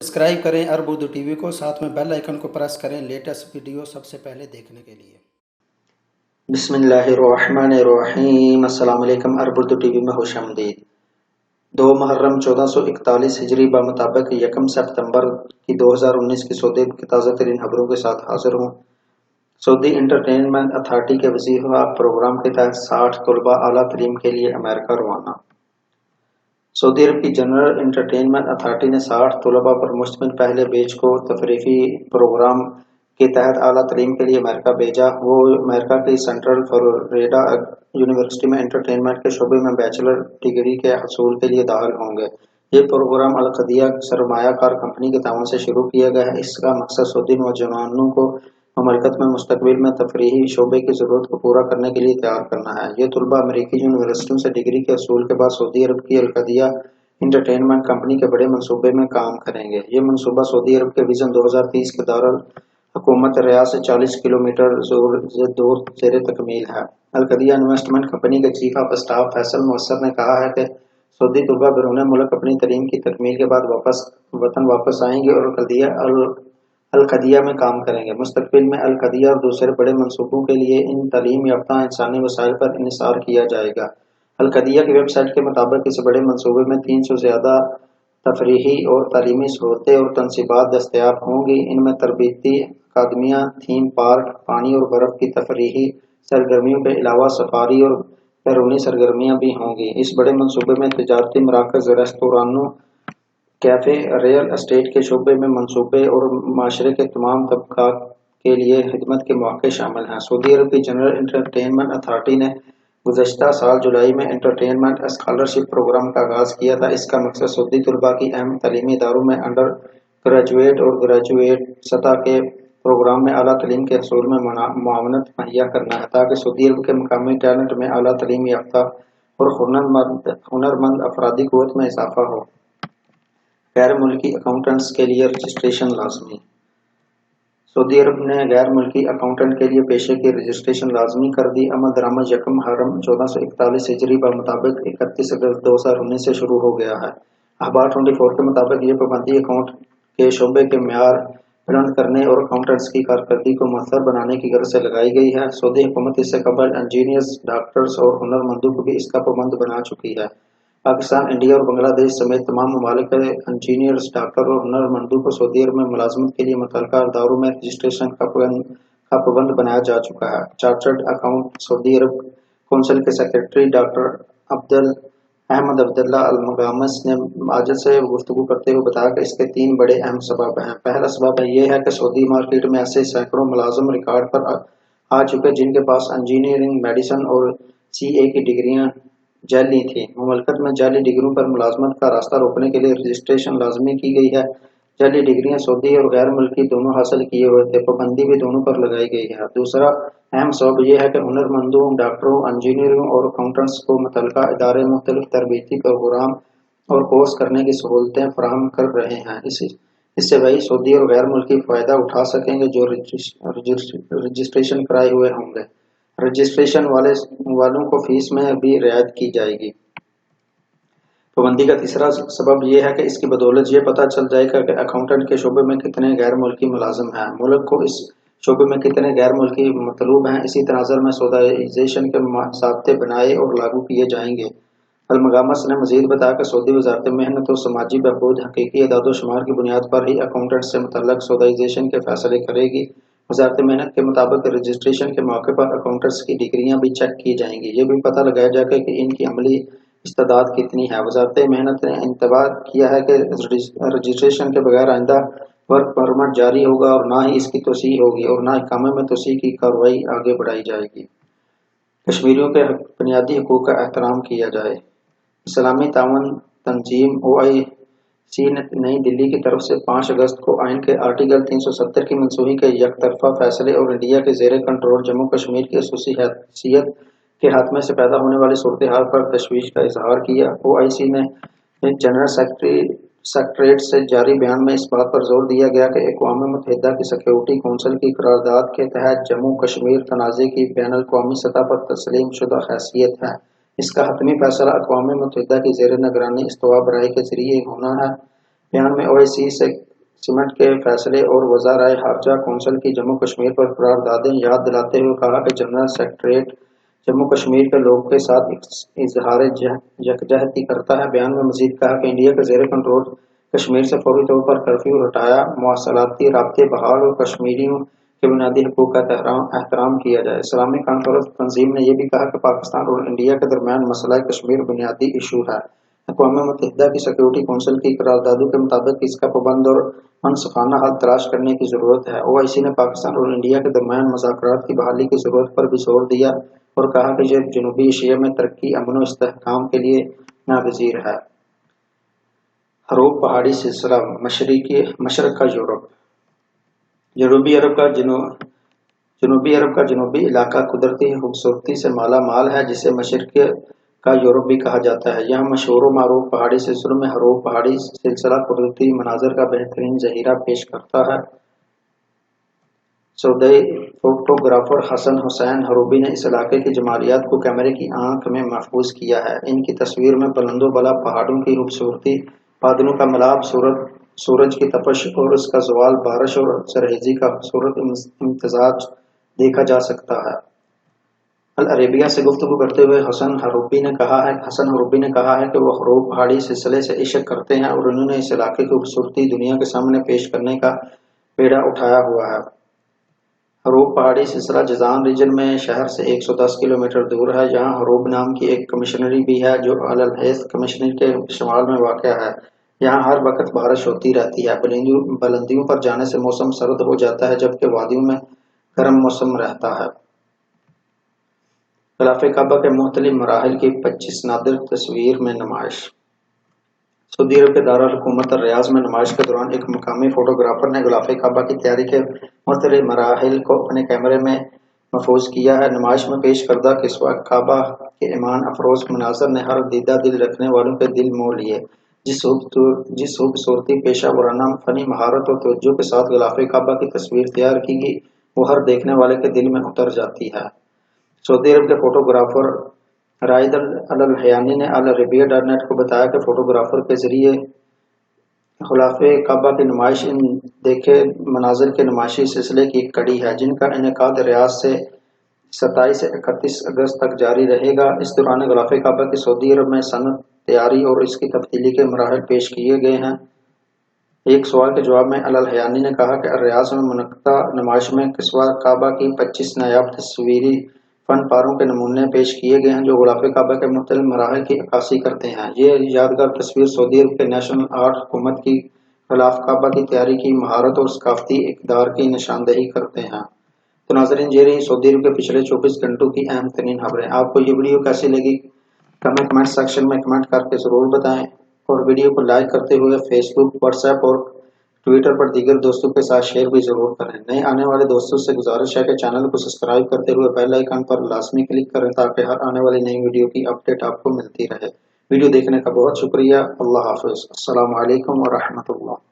Subscribe करें अरब Urdu TV को, साथ में बेल आइकन को प्रेस करें लेटेस्ट वीडियो सबसे पहले देखने के लिए। बिस्मिल्लाहिर्रहमानिर्रहीम। अस्सलाम वालेकुम। अरब उर्दू टीवी में खुशामदीद। 2 मुहर्रम 1441 हिजरी मुताबिक 1 सितंबर की 2019 की सऊदी की ताज़ा तरीन खबरों के साथ हाजिर हूँ। सऊदी इंटरटेनमेंट अथॉरिटी के वजीफा प्रोग्राम के तहत 60 तलबा आला तालीम के लिए अमेरिका रवाना। सऊदी अरब की जनरल इंटरटेनमेंट अथॉरिटी ने 60 तलबा पर मुश्तमिल पहले बैच को तफरीही प्रोग्राम के तहत आला तालीम के लिए अमेरिका भेजा। वो अमेरिका की सेंट्रल फ्लोरिडा यूनिवर्सिटी में एंटरटेनमेंट के शोबे में बैचलर डिग्री के हसूल के लिए दाखिल होंगे। ये प्रोग्राम अल क़दिया सरमायाकार कंपनी के ताउन से शुरू किया गया है। इसका मकसद सऊदी नौजवानों को ममलकत में मुस्तकबिल में तफरीही शोबे की ज़रूरत को पूरा करने के लिए तैयार करना है। ये तलबा अमेरिकी यूनिवर्सिटियों से डिग्री के हसूल के बाद सऊदी अरब की अल क़दिया इंटरटेनमेंट कंपनी के बड़े मनसूबे में काम करेंगे। ये मनसूबा सऊदी अरब के विजन 2030 के दौरान हुकूमत रियाद से 40 किलोमीटर दूर ज़ेर तकमील है। अल क़दिया इन्वेस्टमेंट कंपनी के चीफ ऑफ स्टाफ फैसल मुअस्सर ने कहा है कि सऊदी तलबा बैरून मुल्क अपनी तलीम की तकमील के बाद वतन वापस आएंगे और अल क़दिया में काम करेंगे। मुस्तकबिल में अल क़दिया और दूसरे बड़े मनसूबों के लिए इन तालीम याफ्ता इंसानी वसाइल पर इन्हिसार किया जाएगा। अल क़दिया की वेबसाइट के मुताबिक इस बड़े मनसूबे में 300 से ज़्यादा तफरीही और तालीमी सहूलतें और तनसीबात दस्तयाब होंगी। इनमें तरबीती अकादमियाँ, थीम पार्क, पानी और बर्फ़ की तफरीही सरगर्मियों के अलावा सफारी और बैरूनी सरगर्मियाँ भी होंगी। इस बड़े मनसूबे में तजारती मराकज़, रेस्तोरानों, कैफ़े, रियल एस्टेट के शोबे में मनसूबे और माशरे के तमाम तबकात के लिए खिदमत के मौके शामिल हैं। सऊदी अरब की जनरल इंटरटेनमेंट अथॉरिटी ने गुज़श्ता साल जुलाई में एंटरटेनमेंट स्कॉलरशिप प्रोग्राम का आगाज़ किया था। इसका मकसद सऊदी तलबा की अहम तालीमी इदारों में अंडर ग्रेजुएट और ग्रेजुएट सतह के प्रोग्राम में आला तालीम के हसूल में मुआवनत मुहैया करना है, ताकि सऊदी अरब के मकामी टैलेंट में आला तालीम याफ्ता और हुनरमंद अफरादी क़ुव्वत में इजाफा हो। गैर मुल्की अकाउंटेंट्स के लिए रजिस्ट्रेशन लाजमी। सऊदी अरब ने गैर मुल्की अकाउंटेंट के लिए पेशे की रजिस्ट्रेशन लाजमी कर दी। अमल दरामद 1 मुहर्रम 1441 हिजरी मुताबिक 31 अगस्त 2019 से शुरू हो गया है। अखबार 24 के मुताबिक ये पाबंदी अकाउंट के शोबे के मेयार बुलंद करने और अकाउंटेंट्स की कारकर्दगी को मौसर बनाने की गर्ज से लगाई गई है। सऊदी हुकूमत इससे कबल इंजीनियर्स, डॉक्टर्स और हुनरमंदों को भी इसका पाबंद बना चुकी है। पाकिस्तान, इंडिया और बांग्लादेश समेत तमाम ममालिक के इंजीनियर्स, डॉक्टर और हुनरमंदों को सऊदी अरब में मुलाजमत के लिए मुतल्लका इदारों में रजिस्ट्रेशन का पाबंद बनाया जा चुका है। चार्टर्ड अकाउंट सऊदी अरब कौंसिल के सेक्रेटरी डॉक्टर अहमद अब्दुल्ला अल मुगामस ने माजिद से गुफ्तगू करते हुए बताया कि इसके 3 बड़े अहम सबब हैं। पहला सबब यह है कि सऊदी मार्केट में ऐसे सैकड़ों मुलाजिम रिकॉर्ड पर आ चुके जिनके पास इंजीनियरिंग, मेडिसिन और CA की डिग्रियाँ जाली थी। मुमलकत में जाली डिग्रियों पर मुलाजमत का रास्ता रोकने के लिए रजिस्ट्रेशन लाजमी की गई है। जाली डिग्रियां सऊदी और गैर मुल्की दोनों हासिल किए हुए थे, पाबंदी भी दोनों पर लगाई गई है। दूसरा अहम सबब यह है कि हुनरमंदों, डॉक्टरों, इंजीनियरों और अकाउंटेंट्स को मुतल्लिका इदारे मुख्तलिफ तरबीती प्रोग्राम और कोर्स करने की सहूलतें फराहम कर रहे हैं। इससे वही सऊदी और गैर मुल्की फ़ायदा उठा सकेंगे जो रजिस्ट्रेशन कराए हुए होंगे। रजिस्ट्रेशन वालों को फीस में भी रियायत की जाएगी। पाबंदी का तीसरा सबब यह है कि इसकी बदौलत ये पता चल जाएगा कि अकाउंटेंट के शोबे में कितने गैर मुल्की मुलाजिम हैं, मुल्क को इस शोबे में कितने गैर मुल्की मतलूब हैं। इसी तनाज़ुर में सौदाइजेशन के ज़ाब्ते बनाए और लागू किए जाएंगे। अल-मुगामस ने मज़ीद बताया कि सऊदी वज़ारत मेहनत और समाजी बहबूद हकीकी अदाद-ओ-शुमार की बुनियाद पर ही अकाउंटेंट से मुतल्लक सौदाइजेशन के फैसले करेगी। वज़ारत मेहनत के मुताबिक रजिस्ट्रेशन के मौके पर अकाउंटेंट्स की डिग्रियाँ भी चेक की जाएंगी। ये भी पता लगाया जाएगा कि इनकी अमली इस्तादाद कितनी है। वज़ारत मेहनत ने इंतबाह किया है कि रजिस्ट्रेशन के बगैर आइंदा वर्क परमिट जारी होगा और ना ही इसकी तोसीह होगी और ना इकामे में तोसीह की कार्रवाई आगे बढ़ाई जाएगी। कश्मीरियों के बुनियादी हकूक़ का एहतराम किया जाए। इस्लामी ताउन तंजीम OIC ने नई दिल्ली की तरफ से 5 अगस्त को आइन के आर्टिकल 370 की मनसूखी के यकतरफा फैसले और इंडिया के ज़ेर कंट्रोल जम्मू कश्मीर की खसूसी हैसियत के खात्मे से पैदा होने वाली सूरत हाल पर तशवीश का इजहार किया। OIC ने जनरल सेक्रेटरीट से जारी बयान में इस बात पर जोर दिया गया कि अक़वाम मुत्तहिदा की सिक्योरिटी कौंसिल की करारदाद के तहत जम्मू कश्मीर तनाज़े की बैनुल अक़वामी सतह पर तस्लीम शुदा हैसियत है। इसका हतमी फैसला अक़वाम मुत्तहिदा की ज़ेर निगरानी इस्तवा बराई के ज़रिए होना है। बयान में OIC से سمٹ کے فیصلے اور وزارائے خارجہ کونسل کی جموں کشمیر پر قراردادیں یاد دلاتے ہوئے کہا کہ جنرل سیکریٹریٹ جموں کشمیر کے لوگوں کے ساتھ اظہار یکجہتی کرتا ہے۔ بیان میں مزید کہا کہ انڈیا کے زیر کنٹرول کشمیر سے فوری طور پر کرفیو ہٹایا، مواصلاتی رابطے بحال اور کشمیریوں کے بنیادی حقوق کا احترام کیا جائے۔ اسلامی کانفرنس تنظیم نے یہ بھی کہا کہ پاکستان اور انڈیا کے درمیان مسئلہ کشمیر بنیادی ایشو ہے۔ اقوام متحدہ کی سیکورٹی کونسل کی قراردادوں کے مطابق اس کا پابند اور منصفانہ حل تلاش کرنے کی ضرورت ہے۔ OIC نے پاکستان اور انڈیا کے درمیان مذاکرات کی بحالی کی ضرورت پر بھی زور دیا اور کہا کہ یہ جنوبی ایشیا میں ترقی، امن و استحکام کے لیے ناگزیر ہے۔ ہروپ پہاڑی سلسلہ مشرق کا یورپ۔ جنوبی عرب کا جنوبی علاقہ قدرتی خوبصورتی سے مالا مال ہے، جسے مشرق کا یورپ بھی کہا جاتا ہے۔ یہاں مشہور و معروف پہاڑی سلسلوں میں ہروپ پہاڑی سلسلہ قدرتی مناظر کا بہترین ذخیرہ پیش کرتا ہے۔ سعودی فوٹوگرافر حسن حسین حروبی نے اس علاقے کی جمالیات کو کیمرے کی آنکھ میں محفوظ کیا ہے۔ ان کی تصویر میں بلند و بالا پہاڑوں کی خوبصورتی، بادلوں کا ملاب، سورج کی تپش اور اس کا زوال، بارش اور سرہیزی کا خوبصورت امتزاج دیکھا جا سکتا ہے۔ العربیہ سے گفتگو کرتے ہوئے حسن حروبی نے کہا ہے کہ وہ ہروپ پہاڑی سلسلے سے عشق کرتے ہیں اور انہوں نے اس علاقے کی خوبصورتی دنیا کے سامنے پیش کرنے کا بیڑا اٹھایا ہوا ہے۔ ہروپ پہاڑی سلسلہ جازان ریجن میں شہر سے 110 کلومیٹر دور ہے۔ یہاں ہروب نام کی ایک کمشنری بھی ہے جو الحیث کمشنری کے شمال میں واقع ہے۔ یہاں ہر وقت بارش ہوتی رہتی ہے۔ بلندیوں پر جانے سے موسم سرد ہو جاتا ہے جبکہ وادیوں میں گرم موسم رہتا ہے۔ غلاف کعبہ کے مختلف مراحل کی 25 نادر تصویر میں نمائش۔ سعودی عرب کے دارالحکومت الریاض میں نمائش کے دوران ایک مقامی فوٹوگرافر نے غلاف کعبہ کی تیاری کے مختلف مراحل کو اپنے کیمرے میں محفوظ کیا ہے۔ نمائش میں پیش کردہ کسوہ کعبہ کے ایمان افروز مناظر نے ہر دیدہ دل رکھنے والوں کے دل موہ لیے۔ جس خوبصورتی، پیشہ ورانہ فنی مہارت اور توجہ کے ساتھ غلاف کعبہ کی تصویر تیار کی گئی، وہ ہر دیکھنے والے کے دل میں اتر جاتی ہے۔ سعودی عرب کے فوٹوگرافر رائد الحیانی نے العربیہ.net کو بتایا کہ فوٹوگرافر کے ذریعے غلاف کعبہ کی نمائش ان دیکھے مناظر کے نمائشی سلسلے کی ایک کڑی ہے، جن کا انعقاد ریاض سے 27 سے 31 اگست تک جاری رہے گا۔ اس دوران غلاف کعبہ کی سعودی عرب میں صنعت، تیاری اور اس کی تبدیلی کے مراحل پیش کیے گئے ہیں۔ ایک سوال کے جواب میں الحیانی نے کہا کہ ریاض میں منعقدہ نمائش میں کسوہ کعبہ کی 25 نایاب تصویری فن پاروں کے نمونے پیش کیے گئے ہیں جو غلاف کعبہ کے مختلف مراحل کی عکاسی کرتے ہیں۔ یہ یادگار تصویر سعودی عرب کے نیشنل آرٹ حکومت کی غلاف کعبہ کی تیاری کی مہارت اور ثقافتی اقدار کی نشاندہی کرتے ہیں۔ تو ناظرین، یہ رہی سعودی عرب کے پچھلے 24 گھنٹوں کی اہم ترین خبریں۔ آپ کو یہ ویڈیو کیسی لگی کمنٹ سیکشن میں کمنٹ کر کے ضرور بتائیں، اور ویڈیو کو لائک کرتے ہوئے فیس بک، واٹس ایپ اور ٹویٹر پر دیگر دوستوں کے ساتھ شیئر بھی ضرور کریں۔ نئے آنے والے دوستوں سے گزارش ہے کہ چینل کو سبسکرائب کرتے ہوئے بیل آئیکن پر لازمی کلک کریں تاکہ ہر آنے والی نئی ویڈیو کی اپڈیٹ آپ کو ملتی رہے۔ ویڈیو دیکھنے کا بہت شکریہ۔ اللہ حافظ۔ السلام علیکم ورحمۃ اللہ۔